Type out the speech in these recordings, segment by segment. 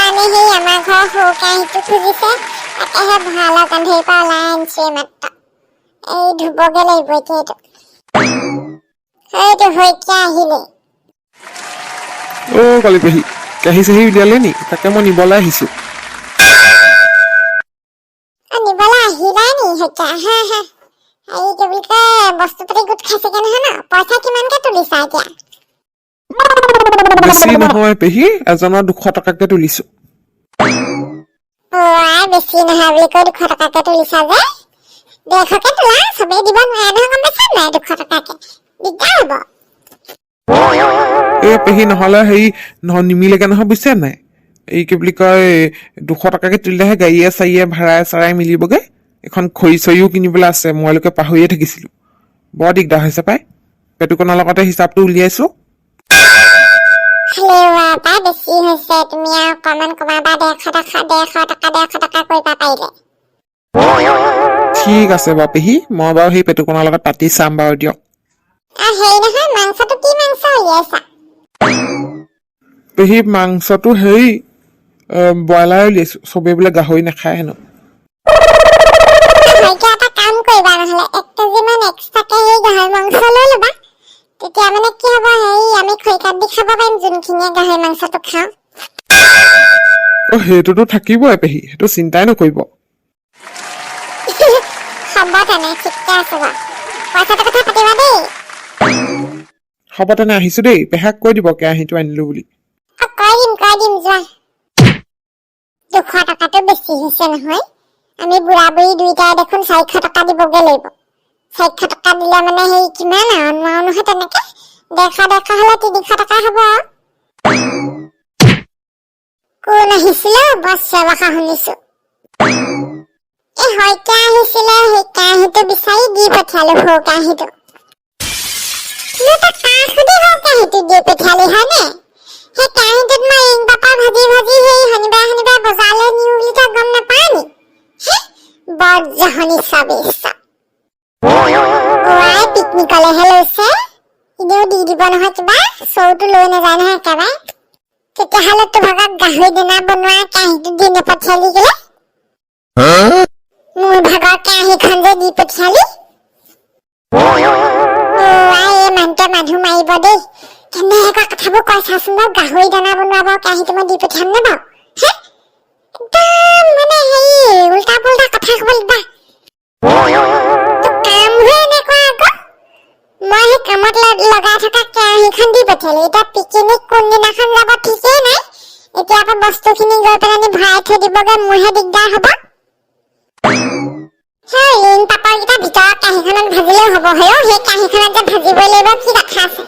কাৰণে সেই আমাৰ ঘৰৰ সৰু কেৰাহীটো খুজিছে, তাকেহে ভঁৰালৰ কান্ধেৰ পৰা ওলাই আনিছে মাত্ৰ। এই ধুবগে লাগিব এতিয়া এইটো হৈকে আহিলে। কালি পেহী কাঁহী চাহী উলিয়ালে নি? তাকে মই নিবলৈ আহিছো। নিবলৈ আহিলাই নি হৈকে? হা হা, এই কি বুলি কয় বস্তু পাতি গোট খাইছেগে নহয় ন? পইচা কিমানকে তুলিছা এতিয়া? বেছি নহয় পেহী, এজনৰ 200 টকাকে তুলিছো। বেছি নহয় বুলি কৈ 200 টকাকে তুলিছা যে? 150কে তোলা, চবেই দিব নোৱাৰে নহয়, গম পাইছা নাই? 200 টকাকে দিগদাৰ হ'ব। পেহী নহলে হেৰি নিমিলেগে নহয়, বুজিছে নাই? এই কি বুলি কয় 200 টকাকে তুলিলেহে গাড়ীয়ে চাৰিয়ে ভাড়াই চাৰাই মিলিবগে। এখন খৰি চৰিও কিনিবলৈ আছে, মইলৈকে পাহৰিয়ে থাকিছিলো। বৰ দিগদাৰ হৈছে পাই। পেটুকনৰ লগতে হিচাপটো উলিয়াইছো। বেছি হৈছে, তুমি আৰু অকমান কমাবা। 150 টকা কৰিবা পাৰিলে। ঠিক আছে বাৰু পেহী, মই বাৰু সেই পেটুকনৰ লগত পাতি চাম বাৰু দিয়ক। হেৰি নহয়, মাংসটো কি মাংস উলিয়াইছা? পেহী মাংসটো হেৰি ব্ৰইলাৰ উলিয়াইছো, চবেই বোলে গাহৰি নাখায় হেনো। এটা কাম কৰিবা নহলে, 1 কেজি মান এক্সট্ৰাকে সেই গাহৰি মাংস লৈ ল'বা। তেতিয়া মানে কি হ'ব, হেৰি আমি খৰিকাত দি খাব পাৰিম, যোনখিনিয়ে গাহৰি মাংসটো খাওঁ। সেইটোতো থাকিবই পেহী, সেইটো চিন্তাই নকৰিব। হ'ব তেনে, ঠিকে আছে বাৰু। পইচাটো কথা পাতিবা দেই। হ'ব তেনে, আহিছো দেই। পেহাক কৈ দিব কেৰাহীটো আনিলো বুলি। কৈ দিম যোৱা। 200 টকাটো বেছি হৈছে নহয়। আমি বুঢ়া বুঢ়ী দুইটাই দেখোন 400 টকা দিবগে লাগিব। 400 টকা দিলে মানে হেৰি কিমান আৰু নোৱাৰো নহয় তেনেকে। 150 হলে 300 টকা হ'ব আৰু। কোন আহিছিলে? বছ চিঞৰ শুনিছো। হৈকে আহিছিলে, সেই কেৰাহীটো বিচাৰি দি পঠিয়ালো, সৰু কেৰাহীটো। কেৰাহীটো দি পঠিয়ালি হয়নে? সেই কেৰাহীটোত মই ৰিং পাপৰ ভাজি সেই শনিবাৰে বজাৰলৈ নিওঁ বুলি তই গম নাপাৱ নি? বৰ জহনি পিকনিকলেহে লৈছে, এনেও দি দিব নহয় কিবা, চৰুটো লৈ নাযায় নহয় একেবাৰে। তেতিয়াহ'লে তোৰ ভাগত গাহৰি দানা বনোৱা কেৰাহীটো দি নপঠিয়ালি কেলে? মোৰ ভাগৰ কেৰাহীখন যে দি পঠিয়ালি। এই মানুহটোৱে মানুহ মাৰিব দেই। কেনেকুৱা কথাবোৰ কৈ চাচোন বাৰু, গাহৰি দানা বনোৱা বাৰু কেৰাহীটো মই দি পঠিয়াম নে বাৰু? একদম মানে হেৰি উল্টা পুল্টা কথা কবলৈ বা। কামহে এনেকুৱা আকৌ। মই সেই কামত লগাই থকা কেৰাহীখন দি পঠিয়ালো, এতিয়া পিকনিক কোনদিনাখন যাব ঠিকেই নাই। এতিয়া আকৌ বস্তুখিনি গৈ পেলাই ভৰাই থৈ দিবগে, মোৰহে দিগদাৰ হ'ব। সেই ৰিং পাপৰ কেইটা ভিতৰত কাঁহীখনত ভাজিলেও হ'ব। সেই কাঁহীখনত যে ভাজিবই লাগিব, কি কথা আছে?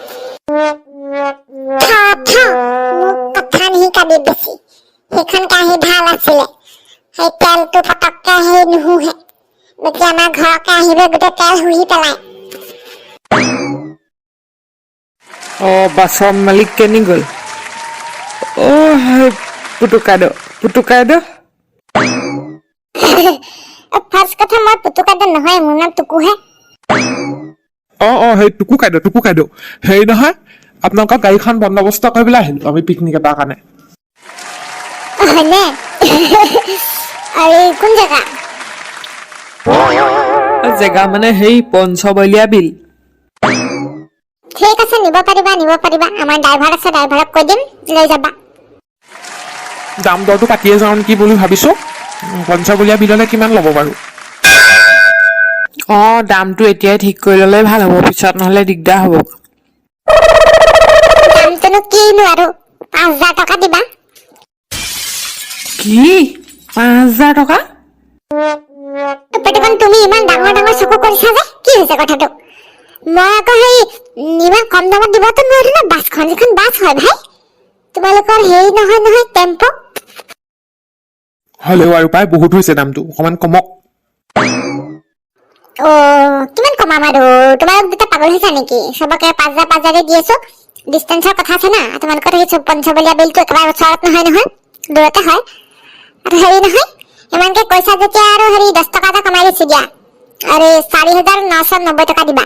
মোক কথা নিশিকাবি বেছি। সেইখন কাঁহী ভাল আছিলে, সেই তেলটো পটককে সেই নুশুহে। বাকী আমাৰ ঘৰৰ কেৰাহীবোৰে গোটেই তেল শুহি পেলায়। বাছৰ মালিক কেনি গ'ল? পুতুকাইদ ফাৰ্ষ্ট কথা, মই পুতুকাইদ নহয়, মোৰ নাম টুকুহে। সেই টুকু কাইদ হেৰি নহয়, আপোনালোকৰ গাড়ীখন বন্দবস্ত কৰিবলৈ আহিলো আমি পিকনিক এটাৰ কাৰণে। হয়নে? আৰু কোন জেগা? জেগা মানে সেই পঞ্চবলীয়া বিল। ঠিক আছে, নিব পাৰিবা। আমাৰ ড্ৰাইভাৰ আছে, ড্ৰাইভাৰক কৈ দিম, লৈ যাবা। দাম দৰটো পাতিয়ে যাওঁ নেকি বুলি ভাবিছো। পঞ্চবলীয়া বিললে কিমান ল'ব বাৰু? দামটো এতিয়াই ঠিক কৰি ললে ভাল হ'ব, পিছত নহলে দিগদাৰ হ'ব। দামটোনো কিনো আৰু, 5000 টকা দিবা। কি? 5000 টকা? তুমি ইমান ডাঙৰ চকু কৰিছা যে, কি হৈছে কথাটো? মই আকৌ সেই ইমান কম দামত দিবতো নোৱাৰো ন। বাছখন যিখন বাছ হয় ভাই, তোমালোকৰ হেৰি নহয় টেম্পো। হ'লেও আৰু পাই বহুত হৈছে দামটো, অকমান কমক। কিমান কমাম আৰু? তোমালোক দুটা পাগল হৈছা নেকি? চবকে 5000 দি আছো। ডিষ্টেন্সৰ কথা আছে না। তোমালোকৰ সেই পঞ্চবলীয়া বিলটো একেবাৰে ওচৰত নহয়, দূৰতে হয়। আৰু হেৰি নহয়, ইমানকে কৈছা যেতিয়া আৰু হেৰি 10 টকা এটা কমাই দিছো দিয়া। আৰু 4990 টকা দিবা।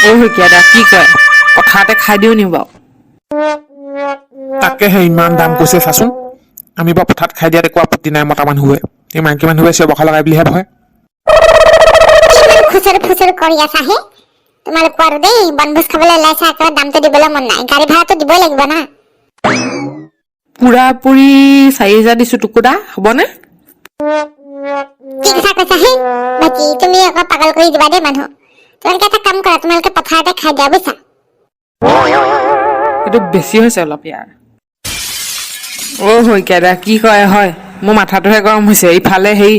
শইকীয়া দা কি কয়, কথা এটা খাই দিও নি বাৰু? তাকেহে ইমান দাম কৈছে চাচোন। আমি বাৰু পথাৰত খাই দিয়াত একো আপত্তি নাই মতা মানুহে, এই মাইকী মানুহে চিঞৰ বাখৰ লগাই বুলিহে ভয়। ইমান খুচুৰ ফুচুৰ কৰি আছা হে তোমালোক আৰু দেই। বনভোজ খাবলৈ ওলাইছা, একেবাৰে দামটো দিবলৈ মন নাই। গাড়ী ভাড়াটো দিবই লাগিব না। পুৰা পুৰি 4,000 দিছো টুকুৰা, হ'বনে? কি কথা কৈছা হে বাকী? তুমি আকৌ পাগল কৰি দিবা দেই মানুহ। তোমালোকে এটা কাম কৰা, তোমালোকে পথাৰতে খাই দিয়া বুজিছা। এইটো বেছি হৈছে অলপ ইয়াৰ। শইকীয়া কি কয় হয়, মোৰ মাথাটোহে গৰম হৈছে। ইফালে সেই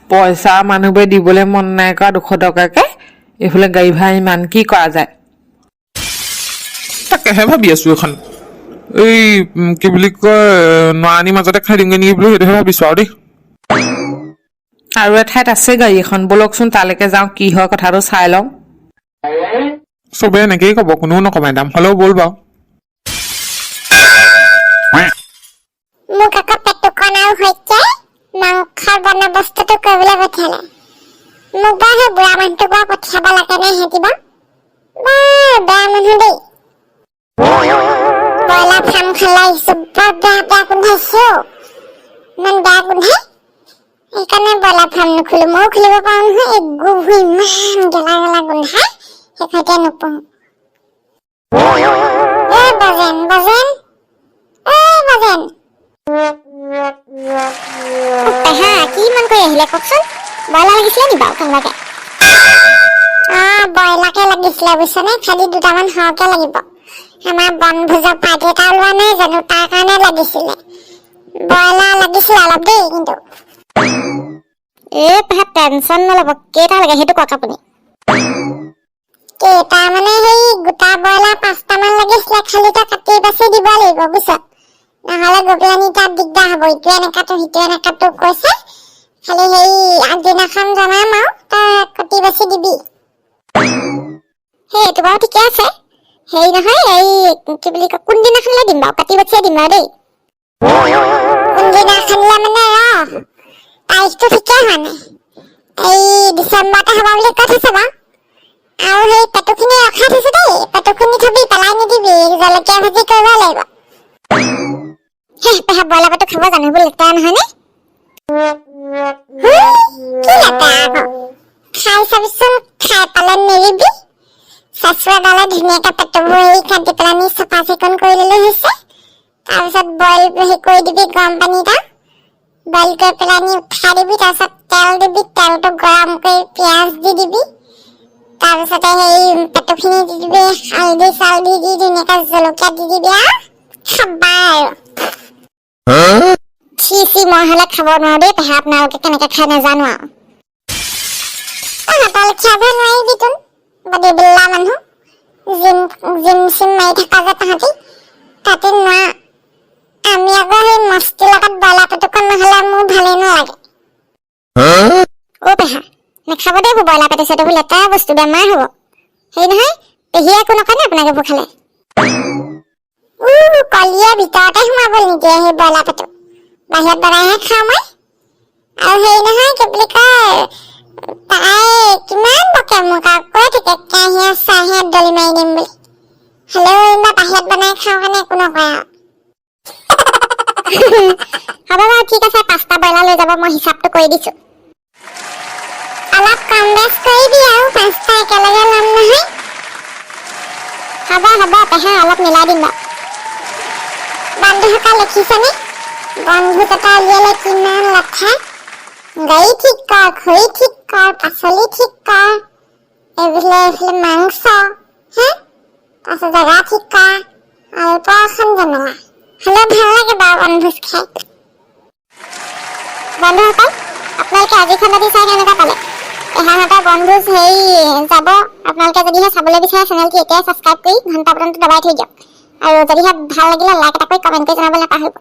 পইচা মানুহবোৰে দিবলৈ মন নাই কৰা 200 টকাকে, এইফালে গাড়ী ভাড়া ইমান, কি কৰা যায়? তাকেহে ভাবি আছো এখন এই কি বুলি কয় নৰানিৰ মাজতে খাই দিমগে নেকি বুলি সেইটোহে ভাবিছো আৰু দেই। আৰু এঠাইত আছে গাড়ী এখন, বলকচোন তালৈকে যাওঁ, কি হয় কথাটো চাই লওঁ। চবে এনেকেই কব, কোনেও নকমাই দাম, হ'লেও ব'ল বাৰু। মোক আকৌ পেটুকণ আৰু শইকীয়াই মাংসৰ বন্দবস্তটো কৰিবলৈ পঠিয়ালে। মোক বাৰু সেই বুঢ়া মানুহটোক বাৰু পঠিয়াব লাগে নে সিহঁতি বাৰু? বেয়া মানুহ দেই। ব্ৰইলাৰ ফাৰ্ম খালে আহিছো, বৰ বেয়া বেয়া গোন্ধাইছে অ'। ইমান বেয়া গোন্ধাই, সেইকাৰণে ব্ৰইলাৰ ফাৰ্ম নুখুলো। ময়ো খুলিব পাৰো নহয়, এই গোবোৰ ইমান গেলা গেলা গোন্ধাই, সেইকাৰণে নোপোহো। বাজেন বাজেন বাজেন, পেহা কি মন কৰি আহিলে কওকচোন? ব্ৰইলাৰ লাগিছিলে নি বাৰু কোনোবাকে? ব্ৰইলাৰকে লাগিছিলে বুজিছনে, খালি 2টামান সৰহকে লাগিব। আমাৰ বনভোজৰ পাৰ্টি এটা ওলোৱা নাই জানো, তাৰ কাৰণে লাগিছিলে। ব্ৰইলাৰ লাগিছিলে অলপ দেই। কিন্তু পেহা টেনচন নল'ব, কেইটা লাগে সেইটো কওক আপুনি। কেইটা মানে সেই গোটা ব্ৰইলাৰ 5টামান লাগিছিলে, খালি তই কাটি বাছি দিব লাগিব বুজিছ, নহ'লে গৈ পেলাই তাত দিগদাৰ হ'ব। ইটোৱে নেকাটো সিটোৱে নেকাটো কৈছে, খালি সেই আগদিনাখন জনাম আৰু তই কাটি বাছি দিবি। সেই এইটো বাৰু ঠিকে আছে। হেৰি নহয়, এই কি বুলি কয় কোনদিনাখনলৈ দিম বাৰু? কাটি বাছিয়ে দিম বাৰু দেই। কোনদিনাখনলৈ মানে তাৰিখটো ঠিকে হোৱা নাই, এই ডিচেম্বৰতে হ'ব বুলি কৈ থৈছে বাৰু। আৰু সেই পেটুখিনি ৰখাই থৈছো দেই, পেটুখিনি থবি, পেলাই নিদিবি, জলকীয়া ভাজি কৰিব লাগিব। পেহা ব্ৰইলাৰ পেটু খাব জানো, এইবোৰ লেতেৰা নহয় নে? কি লেতেৰা আকৌ? খাই চাবিচোন, খাই পালে নেৰিবি। চাচুৱা ডালে ধুনীয়াকে পেটুবোৰ এই কাটি পেলাই চাফা চিকুণ কৰি ললে হৈছে। তাৰপিছত বইল কৰি দিবি গৰম পানী এটা, বইল কৰি পেলাই উঠাই দিবি। তাৰপিছত তেল দিবি, তেলটো গৰম কৰি পিঁয়াজ দি দিবি। তাৰপিছতে সেই পেটুখিনি দি দিবি, হালধি চালধি দি ধুনীয়াকে জলকীয়া দি দিবি আৰু খাবা আৰু। মই হলে খাব নোৱাৰো দেই পেহা, আপোনালোকে কেনেকে খাই নাজানো আৰু। হাতল খিয়াব নোৱাৰিবি তোন, বডি বিল্লা মানুহ, জিম চিম মাৰি থকা যে তাহাঁতি, তাতে নোৱাৰ। আমি আকৌ সেই মস্তিৰ লগত ব্ৰইলাৰ পেটুকণ নহলে মোৰ ভালেই নালাগে। পেহা নেখাব দেই ব্ৰইলাৰ পেটু চেটুবোৰ, লেতেৰা বস্তু, বেমাৰ হ'ব। সেই নহয় পেহীয়ে একো নকয় নে আপোনাক এইবোৰ খালে? কলিয়ে ভিতৰতে সোমাব নিদিয়ে সেই ব্ৰইলাৰ পেটু, বাহিৰত বনাইহে খাওঁ মই। আৰু হেৰি নহয় কি বুলি কয়, তাই কিমান বকে মোক আৰু কৈ থাকে কেৰাহীয়ে চাহীয়ে দলি মাৰি দিম বুলি, হ'লেও ইমান বাহিৰত বনাই খাওঁ কাৰণে একো নকয় আৰু। হ'ব বাৰু ঠিক আছে, 5টা ব্ৰইলাৰ লৈ যাব, মই হিচাপটো কৰি দিছো। অলপ কম বেছ কৰিবি আৰু, 5টা একেলগে ল'ম নহয়। হ'ব পেহা, অলপ মিলাই দিম বাৰু। বন্ধুসকল দেখিছেনে, বনভোজ এটা উলিয়ালে কিমান লেঠা। গাড়ী ঠিক কৰ, খৰি ঠিক কৰ, পাচলি ঠিক কৰ, এইফালে মাংস, তাৰপিছত জেগা ঠিক কৰ, অল্প এখন জমেলা। হ'লেও ভাল লাগে বাৰু বনভোজ খাই। বন্ধুসকল আপোনালোকে আজিখন ৰাতি চাই কেনেকুৱা পালে? পেহাহঁতৰ বনভোজ হেৰি যাব, আপোনালোকে যদিহে চাবলৈ বিচাৰে চেনেলটো এতিয়াই ছাবস্ক্ৰাইব কৰি ঘণ্টা বটনটো দবাই থৈ দিয়ক। আৰু যদিহে ভাল লাগিলে লাইক এটা কৰি কমেণ্ট কৰি জনাবলৈ নাপাহৰিব।